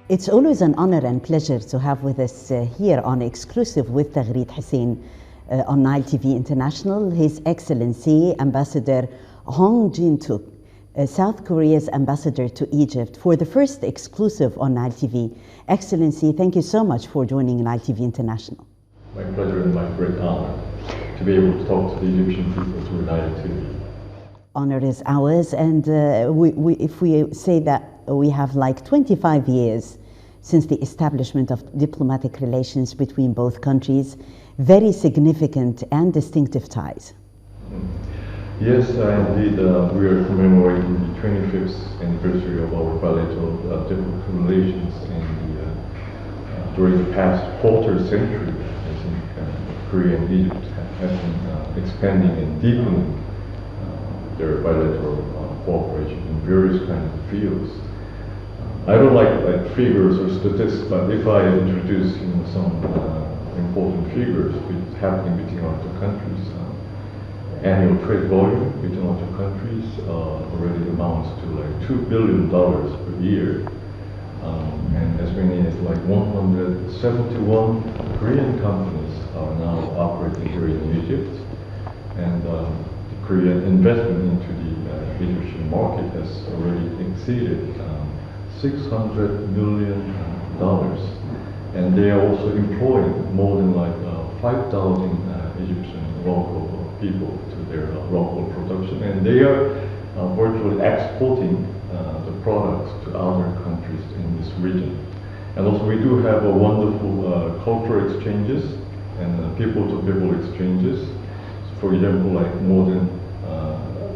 It's always an honor and pleasure to have with us here on Exclusive with Taghreed Hussein on Nile TV International, His Excellency Ambassador Hong Jin-tuk, South Korea's ambassador to Egypt, for the first exclusive on Nile TV. Excellency, thank you so much for joining Nile TV International. My pleasure and my great honor to be able to talk to the Egyptian people through Nile TV. Honor is ours, and if we say that we have like 25 years since the establishment of diplomatic relations between both countries, very significant and distinctive ties. Yes, indeed, we are commemorating the 25th anniversary of our bilateral diplomatic relations, and during the past quarter century, I think Korea and Egypt have been expanding and deepening their bilateral cooperation in various kinds of fields. I don't like figures or statistics, but if I introduce some important figures happening between our two countries, annual trade volume between our two countries already amounts to like $2 billion per year, and as many as like 171 Korean companies are now operating here in Egypt, and the Korean investment into the Egyptian market has already exceeded $600 million, and they are also employing more than like 5,000 Egyptian local people to their local production, and they are virtually exporting the products to other countries in this region. And also we do have a wonderful cultural exchanges and people-to-people exchanges. For example, like more than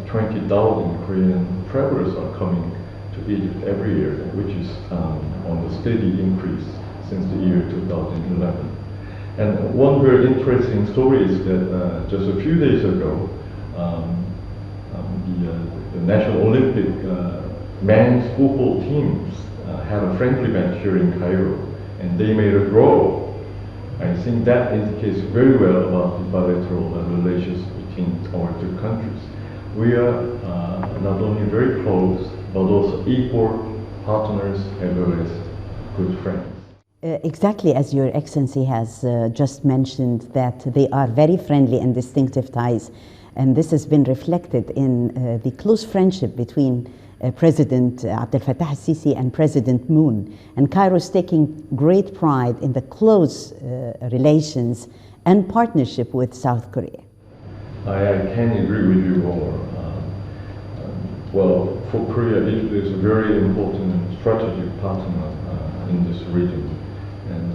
20,000 Korean travelers are coming to Egypt every year, which is on the steady increase since the year 2011. And one very interesting story is that just a few days ago, the National Olympic men's football teams had a friendly match here in Cairo, and they made a draw. I think that indicates very well about the bilateral relations between our two countries. We are not only very close, but also equal partners as well as good friends. Exactly as Your Excellency has just mentioned, that they are very friendly and distinctive ties, and this has been reflected in the close friendship between President Abdel Fattah al-Sisi and President Moon. And Cairo is taking great pride in the close relations and partnership with South Korea. I can agree with you more. Well, for Korea, Egypt is a very important strategic partner in this region. And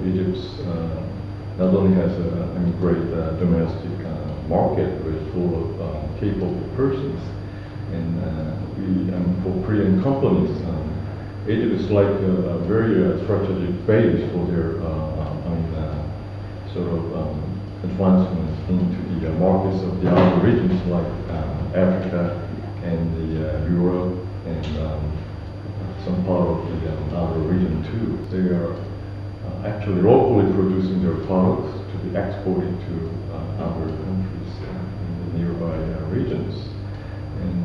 Egypt not only has a great domestic market, but it's full of capable persons. And for Korean companies, Egypt is like a very strategic base for their advancements into the markets of the other regions like Africa and Europe and some part of the other region too. They are actually locally producing their products to be exported to other countries in the nearby regions. And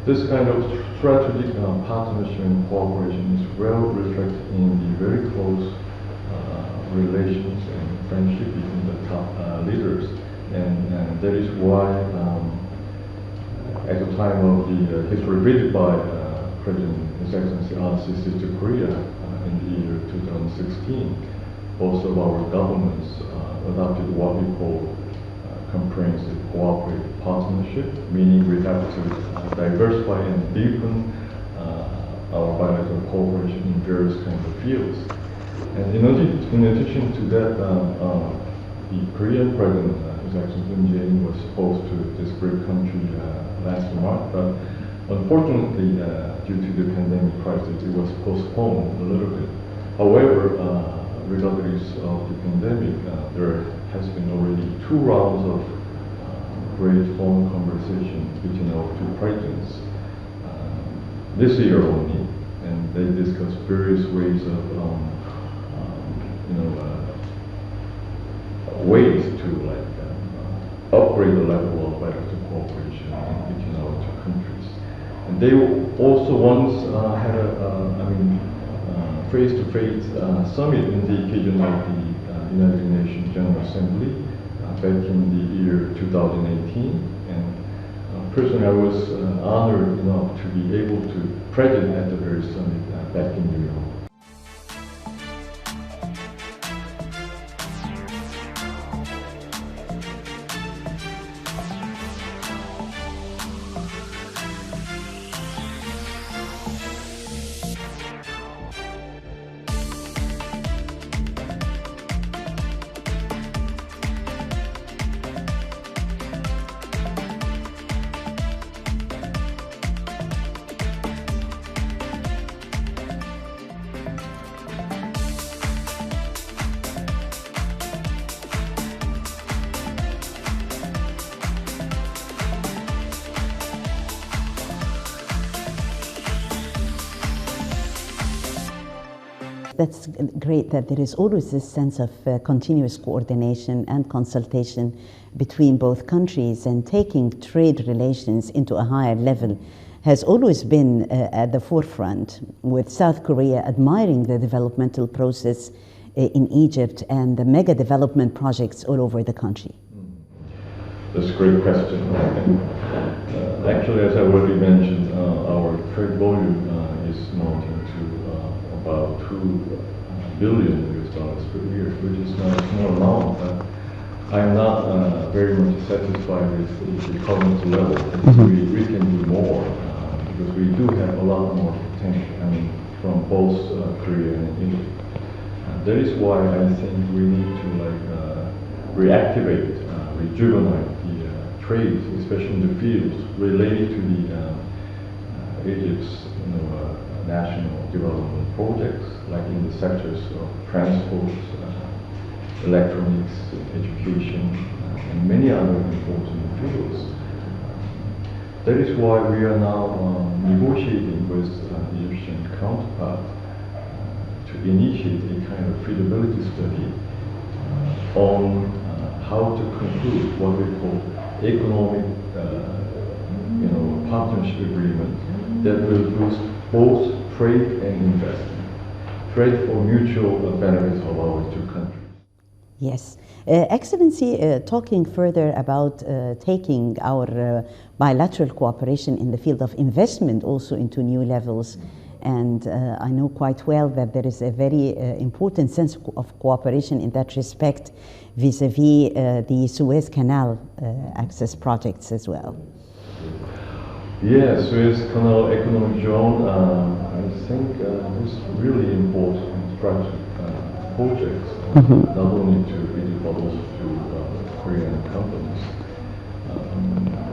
this kind of strategic partnership and cooperation is well reflected in the very close relations and friendship between the top leaders. And that is why at the time of his visit by President His Excellency al-Sisi to Korea in the year 2016, both of our governments adopted what we call comprehensive cooperative partnership, meaning we have to diversify and deepen our bilateral cooperation in various kinds of fields. And in addition to that, the Korean President, His Excellency Moon Jae-in, was supposed to this great country last March, but unfortunately, due to the pandemic crisis, it was postponed a little bit. However, regardless of the pandemic, there has been already 2 rounds of great phone conversation between our two presidents this year only, and they discussed various ways of ways to upgrade the level of bilateral cooperation between our two countries. And they also once had a face-to-face summit in the occasion of the United Nations General Assembly back in the year 2018. And personally, I was honored enough to be able to present at the very summit back in New York. That's great that there is always this sense of continuous coordination and consultation between both countries, and taking trade relations into a higher level has always been at the forefront, with South Korea admiring the developmental process in Egypt and the mega development projects all over the country. That's a great question. Actually, as I already mentioned, our trade volume is amounting to about $2 billion per year, which is not a small amount, but I'm not very much satisfied with the current level. We can do more because we do have a lot more potential, from both Korea and Egypt. That is why I think we need to reactivate, rejuvenate the trade, especially in the fields related to the Egypt's national development projects, like in the sectors of transport, electronics, education, and many other important fields. That is why we are now negotiating with the Egyptian counterpart to initiate a kind of feasibility study on how to conclude what we call economic partnership agreement that will boost both trade and investment, trade for mutual benefits of our two countries. Yes. Excellency, talking further about taking our bilateral cooperation in the field of investment also into new levels, and I know quite well that there is a very important sense of cooperation in that respect vis-a-vis the Suez Canal access projects as well. Yes, Suez Canal Economic Zone, I think is really important infrastructure projects, not only to Egypt but also to Korean companies.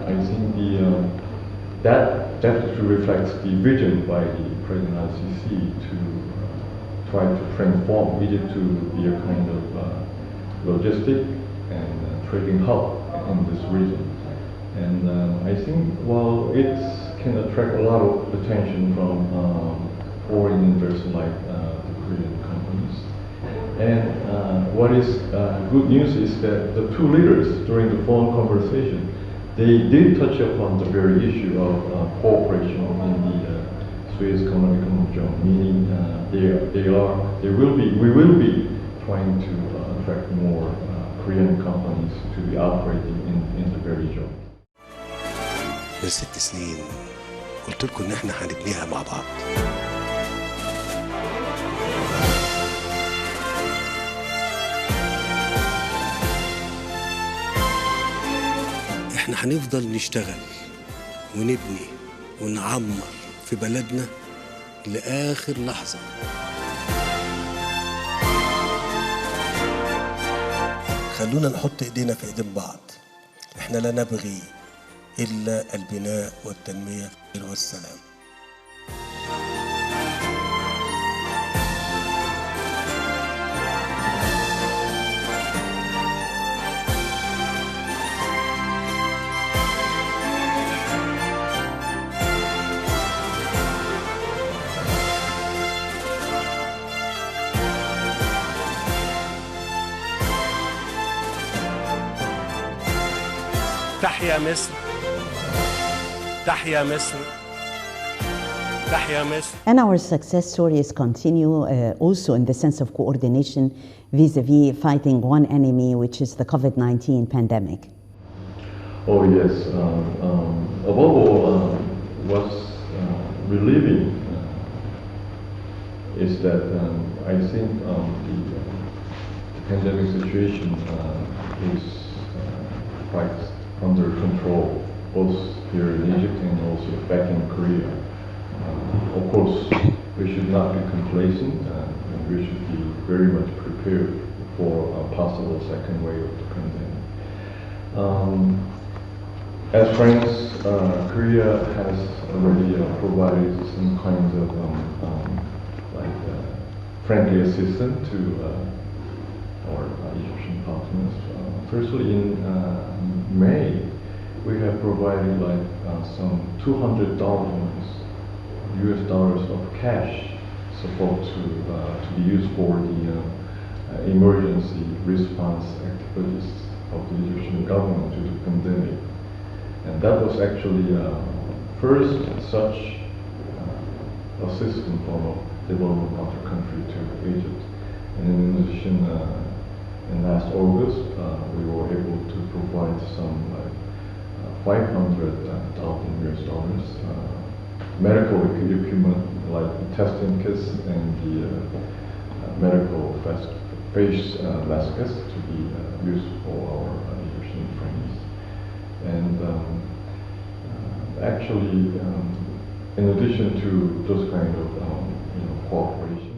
I think that definitely reflects the vision by the President ICC to try to transform Egypt to be a kind of logistic and trading hub in this region. And I think while it can attract a lot of attention from foreign investors like the Korean companies, and what is good news is that the two leaders during the phone conversation, they did touch upon the very issue of cooperation in the Suez Canal Economic Zone, meaning we will be trying to attract more Korean companies to be operating in the very zone. من 6 سنين قلت لكم ان احنا هنبنيها مع بعض. احنا هنفضل نشتغل ونبني ونعمر في بلدنا لآخر لحظة. خلونا نحط ايدينا في ايدين بعض. احنا لا نبغي إلا البناء والتنمية والسلام. تحيا مصر، تحيا مصر، تحيا مصر. And our success stories continue also in the sense of coordination vis-a-vis fighting one enemy, which is the COVID-19 pandemic. Oh yes, above all, what's relieving is that I think the pandemic situation is quite under control, both here in Egypt and also back in Korea. Of course, we should not be complacent, and we should be very much prepared for a possible second wave of the pandemic. As friends, Korea has already provided some kinds of friendly assistance to our Egyptian partners. Firstly, in May, we have provided some $200 US dollars of cash support to be used for the emergency response activities of the Egyptian government to the pandemic. And that was actually first such assistance from a developing partner country to Egypt. And in addition, in last August, we were able to provide some $500,000 US dollars medical equipment like testing kits and the medical face masks to be used for our Egyptian friends. And actually, in addition to those kind of cooperation.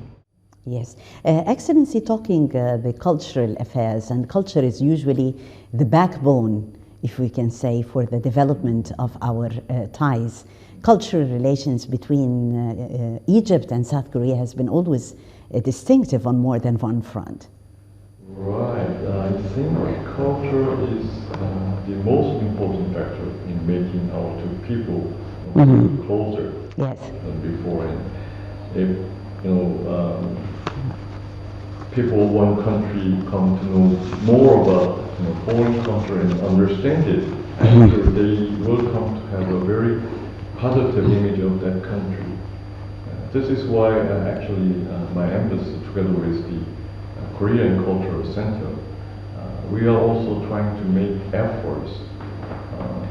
Yes. Excellency, talking the cultural affairs, and culture is usually the backbone, if we can say, for the development of our ties. Cultural relations between Egypt and South Korea has been always distinctive on more than one front. Right. I think culture is the most important factor in making our two people closer than before. And if people of one country come to know more about foreign culture and understand it, after they will come to have a very positive image of that country. This is why actually my embassy, together with the Korean Cultural Center, we are also trying to make efforts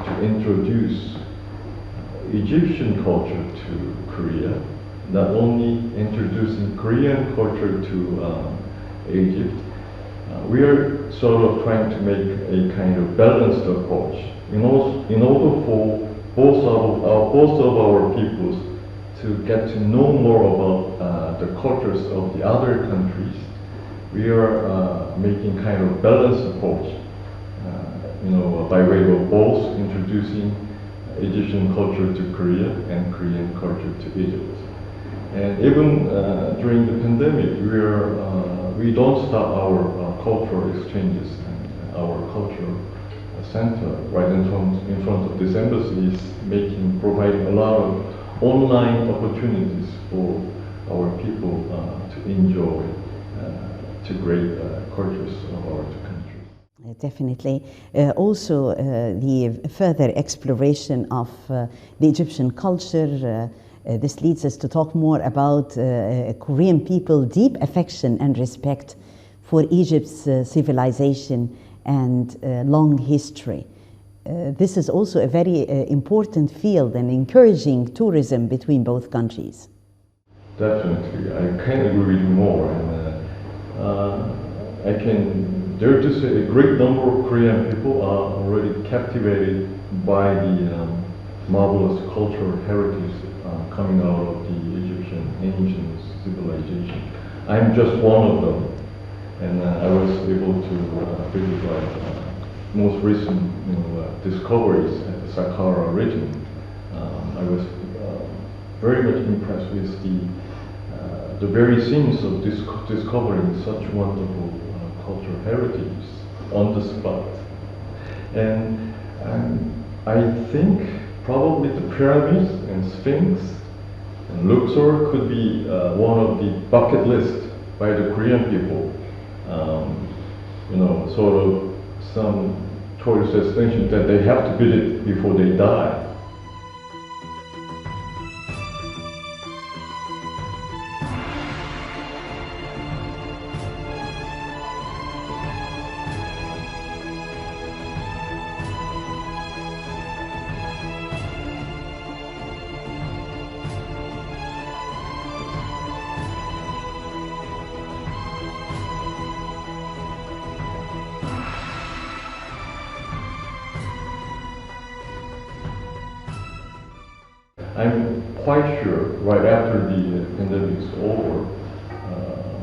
to introduce Egyptian culture to Korea, not only introducing Korean culture to Egypt. We are sort of trying to make a kind of balanced approach in order for both of our peoples to get to know more about the cultures of the other countries. We are making kind of balanced approach, by way of both introducing Egyptian culture to Korea and Korean culture to Egypt. And even during the pandemic, we don't stop our cultural exchanges, and our cultural center right in front of this embassy is providing a lot of online opportunities for our people to enjoy two great cultures of our two countries. Definitely. Also, the further exploration of the Egyptian culture, this leads us to talk more about Korean people's deep affection and respect for Egypt's civilization and long history. This is also a very important field and encouraging tourism between both countries. Definitely, I can't agree with you more. And dare to say a great number of Korean people are already captivated by the marvelous cultural heritage coming out of the Egyptian ancient civilization. I'm just one of them. And I was able to visit most recent discoveries at the Saqqara region. I was very much impressed with the very scenes of discovering such wonderful cultural heritage on the spot. And I think probably the pyramids and Sphinx and Luxor could be one of the bucket list by the Korean people. Sort of some tourist destination that they have to visit before they die. I'm quite sure right after the pandemic is over,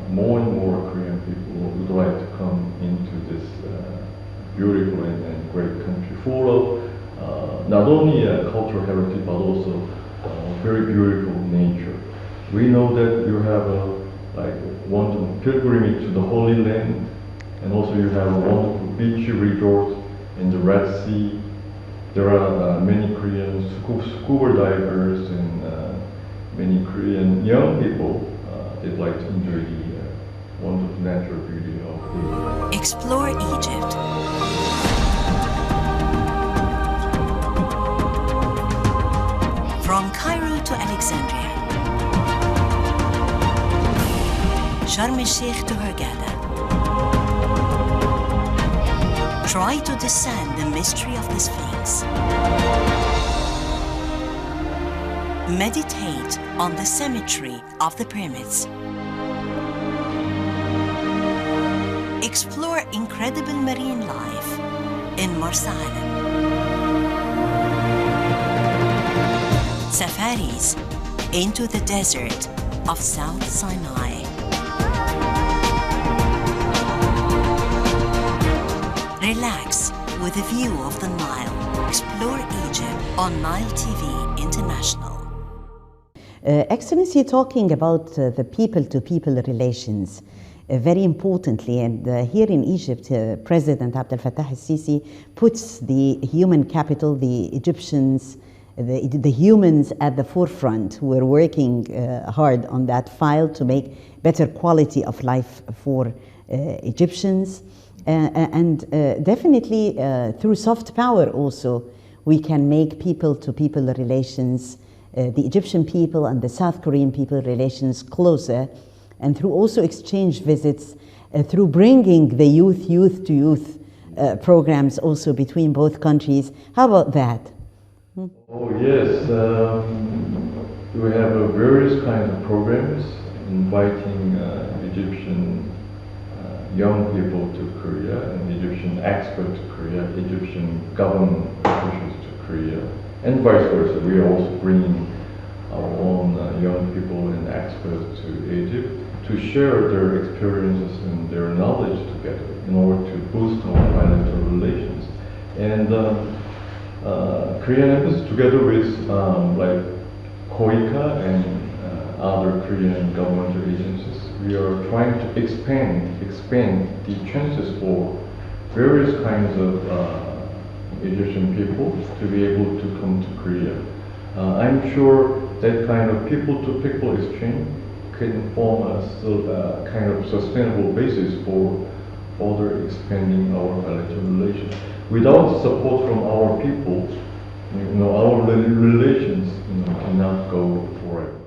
more and more Korean people would like to come into this beautiful and great country full of not only cultural heritage but also very beautiful nature. We know that you have a wonderful pilgrimage to the Holy Land, and also you have a wonderful beach resort in the Red Sea. There are many Korean scuba divers and many Korean young people that like to enjoy the wonderful natural beauty of Egypt. Explore Egypt. From Cairo to Alexandria, Sharm el-Sheikh to Hurghada. Try to discern the mystery of the Sphinx. Meditate on the symmetry of the pyramids. Explore incredible marine life in Marsa Alam. Safaris into the desert of South Sinai. Relax with a view of the Nile. Explore Egypt on Nile TV International. Excellency, talking about the people-to-people relations, very importantly, and here in Egypt, President Abdel Fattah al-Sisi puts the human capital, the Egyptians, the humans at the forefront. We're working hard on that file to make better quality of life for Egyptians. And definitely through soft power also, we can make people-to-people relations, the Egyptian people and the South Korean people relations closer, and through also exchange visits, through bringing the youth-to-youth programs also between both countries. How about that? Oh yes, we have various kinds of programs inviting Egyptian young people to Korea, and Egyptian experts to Korea, Egyptian government officials to Korea, and vice versa. We are also bringing our own young people and experts to Egypt to share their experiences and their knowledge together in order to boost our bilateral relations. And Korean embassy, together with like KOICA and other Korean governmental agencies, we are trying to expand the chances for various kinds of Egyptian people to be able to come to Korea. I'm sure that kind of people-to-people exchange can form a kind of sustainable basis for further expanding our bilateral relations. Without support from our people, our relations cannot go forever.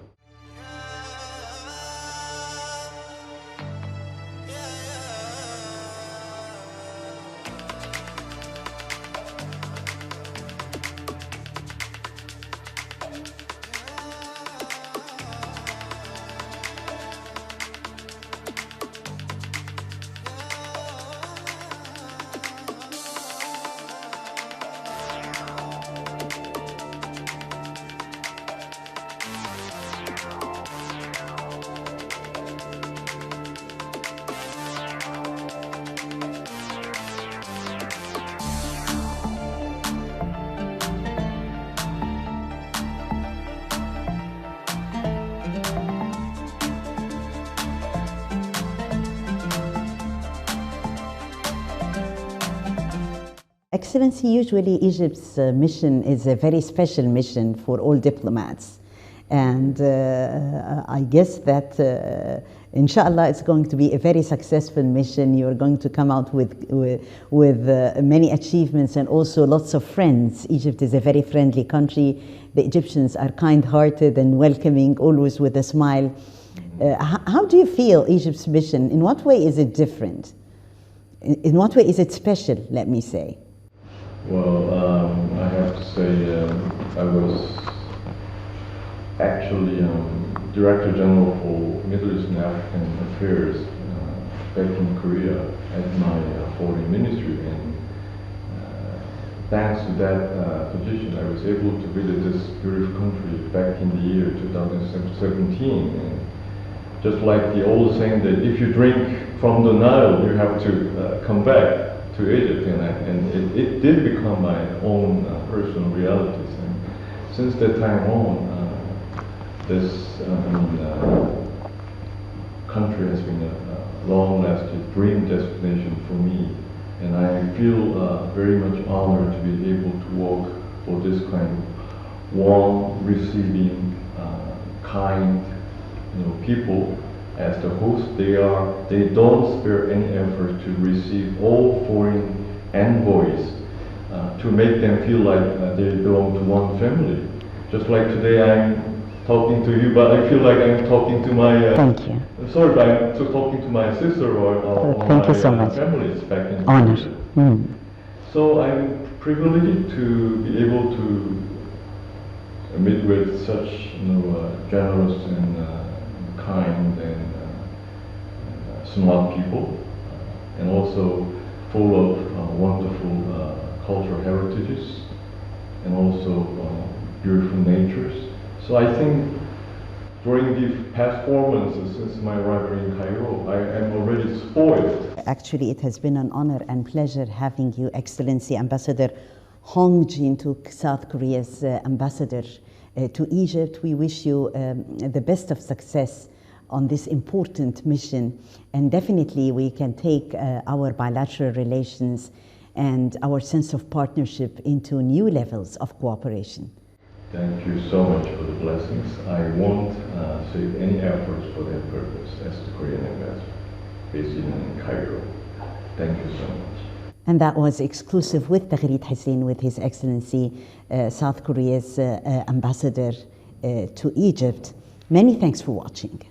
Excellency, usually Egypt's mission is a very special mission for all diplomats. And I guess that, inshallah, it's going to be a very successful mission. You're going to come out with many achievements and also lots of friends. Egypt is a very friendly country. The Egyptians are kind-hearted and welcoming, always with a smile. How do you feel Egypt's mission? In what way is it different? In what way is it special, let me say? Well, I have to say I was actually Director General for Middle East and African Affairs back in Korea at my foreign ministry, and thanks to that position, I was able to visit this beautiful country back in the year 2017. And just like the old saying that if you drink from the Nile, you have to come back to Egypt, and it did become my own personal realities. And since that time on, this country has been a long-lasting dream destination for me, and I feel very much honored to be able to work for this kind of warm, receiving, kind, people. As the host, they don't spare any effort to receive all foreign envoys to make them feel like they belong to one family. Just like today, I'm talking to you, but I feel like I'm talking to my. Thank you. I'm sorry, but I'm talking to my sister or thank my you so much. families back in Honor. Egypt. So I'm privileged to be able to meet with such generous and kind and smart people, and also full of wonderful cultural heritages, and also beautiful natures. So I think during the past 4 months since my arrival in Cairo, I am already spoiled. Actually, it has been an honor and pleasure having you, Excellency Ambassador Hong Jin-tuk, South Korea's ambassador to Egypt. We wish you the best of success on this important mission, and definitely we can take our bilateral relations and our sense of partnership into new levels of cooperation. Thank you so much for the blessings. I won't save any efforts for that purpose as the Korean ambassador based in Cairo. Thank you so much. And that was exclusive with Taghreed Hussein, with His Excellency South Korea's ambassador to Egypt. Many thanks for watching.